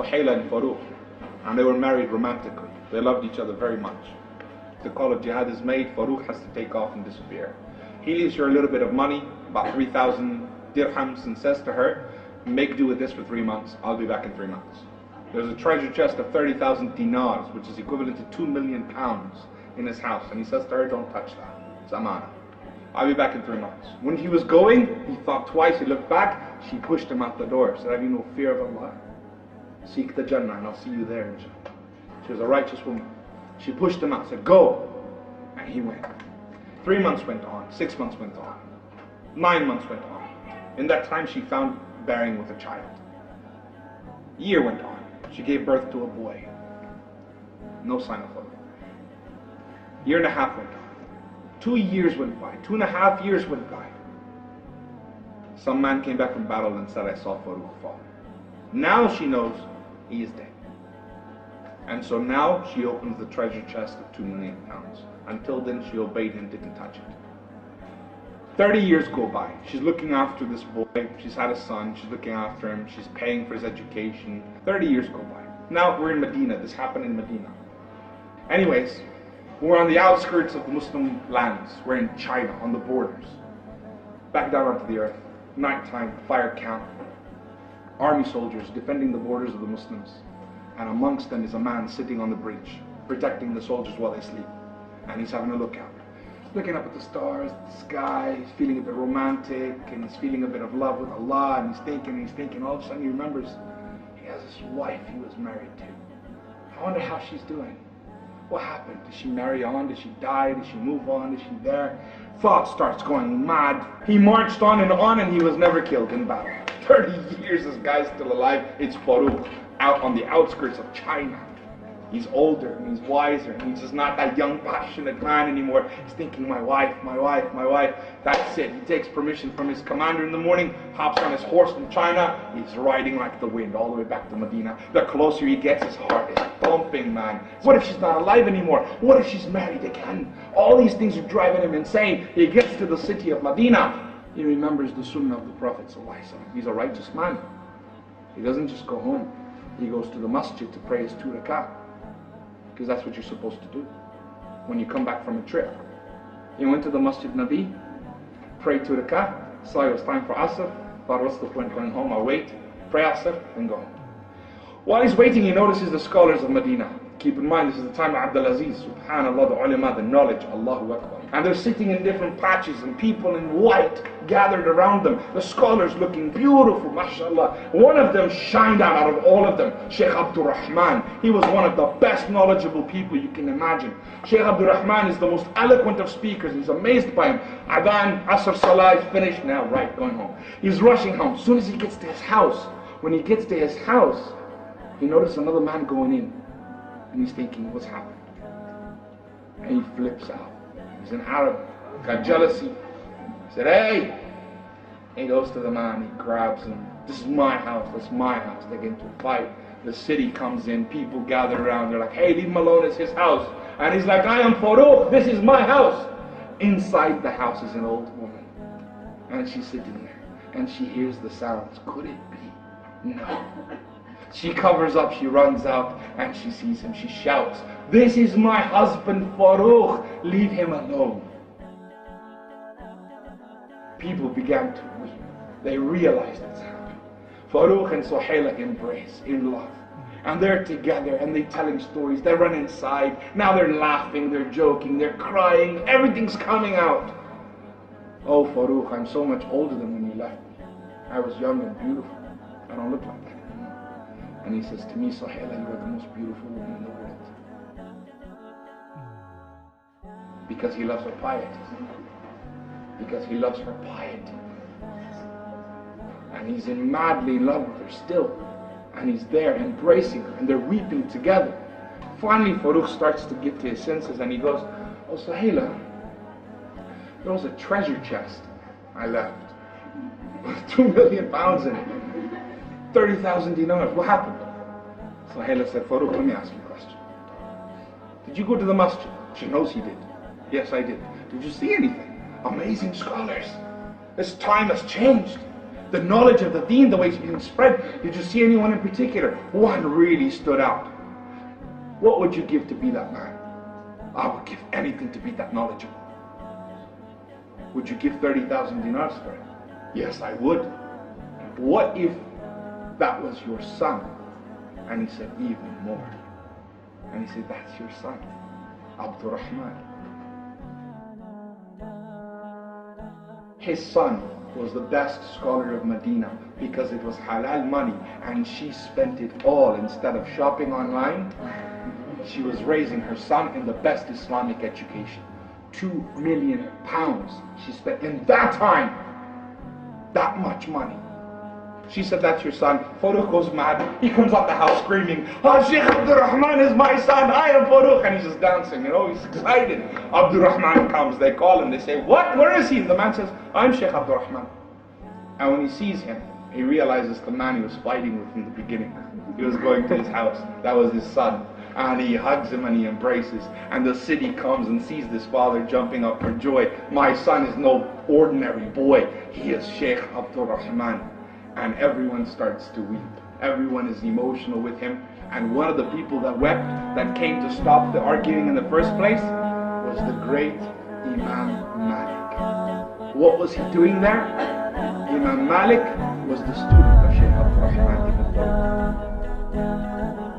Suhayla and Faruq, and they were married romantically. They loved each other very much. The call of jihad is made, Faruq has to take off and disappear. He leaves her a little bit of money, about 3,000 dirhams, and says to her, make do with this for 3 months, I'll be back in 3 months. There's a treasure chest of 30,000 dinars, which is equivalent to 2 million pounds in his house, and he says to her, don't touch that, it's amana. I'll be back in 3 months. When he was going, he thought twice, he looked back, she pushed him out the door, said, have you no fear of Allah? Seek the Jannah and I'll see you there, inshallah. She was a righteous woman. She pushed him out, said, go. And he went. 3 months went on, 6 months went on, 9 months went on. In that time she found bearing with a child. A year went on. She gave birth to a boy. No sign of life. Year and a half went on. 2 years went by. 2.5 years went by. Some man came back from battle and said, I saw Faruq fall. Now she knows he is dead. And so now she opens the treasure chest of 2 million pounds. Until then she obeyed him, didn't touch it. 30 years go by. She's looking after this boy. She's had a son. She's looking after him. She's paying for his education. 30 years go by. Now we're in Medina. This happened in Medina. Anyways, we're on the outskirts of the Muslim lands. We're in China, on the borders. Back down onto the earth. Nighttime, fire camp. Army soldiers defending the borders of the Muslims. And amongst them is a man sitting on the bridge, protecting the soldiers while they sleep. And he's having a look out. Looking up at the stars, the sky, he's feeling a bit romantic, and he's feeling a bit of love with Allah, and he's thinking, all of a sudden he remembers he has this wife he was married to. I wonder how she's doing. What happened? Did she marry on? Did she die? Did she move on? Is she there? Thought starts going mad. He marched on, and he was never killed in battle. 30 years this guy's still alive. It's Faruq, out on the outskirts of China. He's older, and he's wiser, and he's just not that young, passionate man anymore. He's thinking, my wife, my wife, my wife. That's it. He takes permission from his commander in the morning, hops on his horse from China. He's riding like the wind all the way back to Medina. The closer he gets, his heart is pumping, man. What if she's not alive anymore? What if she's married again? All these things are driving him insane. He gets to the city of Medina. He remembers the sunnah of the Prophet ﷺ. He's a righteous man. He doesn't just go home. He goes to the masjid to pray his 2 rak'ah. Because that's what you're supposed to do when you come back from a trip. He went to the Masjid Nabi, prayed 2 rak'ah, saw it was time for Asr, thought what's the point going home, I'll wait, pray Asr, and go home. While he's waiting, he notices the scholars of Medina. Keep in mind, this is the time of Abdul Aziz, subhanallah, the ulama, the knowledge, Allahu Akbar. And they're sitting in different patches, and people in white gathered around them. The scholars looking beautiful, mashallah. One of them shined out of all of them, Sheikh Abdul Rahman. He was one of the best knowledgeable people you can imagine. Sheikh Abdul Rahman is the most eloquent of speakers. He's amazed by him. Adhan, Asr, Salah is finished now, right, going home. He's rushing home. As soon as he gets to his house, when he gets to his house, he notices another man going in. And he's thinking, what's happened? And he flips out. He's an Arab, got jealousy. He said, hey! And he goes to the man, he grabs him. This is my house, that's my house. They get into a fight. The city comes in, people gather around. They're like, hey, leave him alone, it's his house. And he's like, I am Faruq, this is my house. Inside the house is an old woman. And she's sitting there. And she hears the sounds. Could it be? No. She covers up, she runs out, and she sees him. She shouts, this is my husband Faruq, leave him alone. People began to weep. They realized it's happened. Faruq and Suhayla embrace in love. And they're together, and they're telling stories. They run inside. Now they're laughing, they're joking, they're crying. Everything's coming out. Oh Faruq, I'm so much older than when you left me. I was young and beautiful. I don't look like that. And he says to me, Suhayla, you are the most beautiful woman in the world. Because he loves her piety. Because he loves her piety. And he's madly in love with her still. And he's there embracing her, and they're weeping together. Finally, Faruq starts to get to his senses, and he goes, oh Suhayla, there was a treasure chest I left. 2 million pounds in it. 30,000 dinars. What happened? Suhayla said, Faruq, let me ask you a question. Did you go to the masjid? She knows he did. Yes, I did. Did you see anything? Amazing scholars. This time has changed. The knowledge of the deen, the way it's being spread. Did you see anyone in particular? One really stood out. What would you give to be that man? I would give anything to be that knowledgeable. Would you give 30,000 dinars for it? Yes, I would. What if that was your son? And he said, even more. And he said, that's your son, Abdurrahman. His son was the best scholar of Medina because it was halal money, and she spent it all. Instead of shopping online, she was raising her son in the best Islamic education. 2 million pounds she spent in that time. That much money. She said, that's your son. Faruq goes mad. He comes out the house screaming, Sheikh Abdurrahman is my son. I am Faruq. And he's just dancing, he's excited. Abdurrahman comes. They call him. They say, what? Where is he? And the man says, I'm Sheikh Abdurrahman. And when he sees him, he realizes the man he was fighting with in the beginning. He was going to his house. That was his son. And he hugs him and he embraces. And the city comes and sees this father jumping up for joy. My son is no ordinary boy. He is Sheikh Abdurrahman. And everyone starts to weep. Everyone is emotional with him. And one of the people that wept, that came to stop the arguing in the first place, was the great Imam Malik. What was he doing there? Imam Malik was the student of Sheikh Abdurrahman ibn Faruq.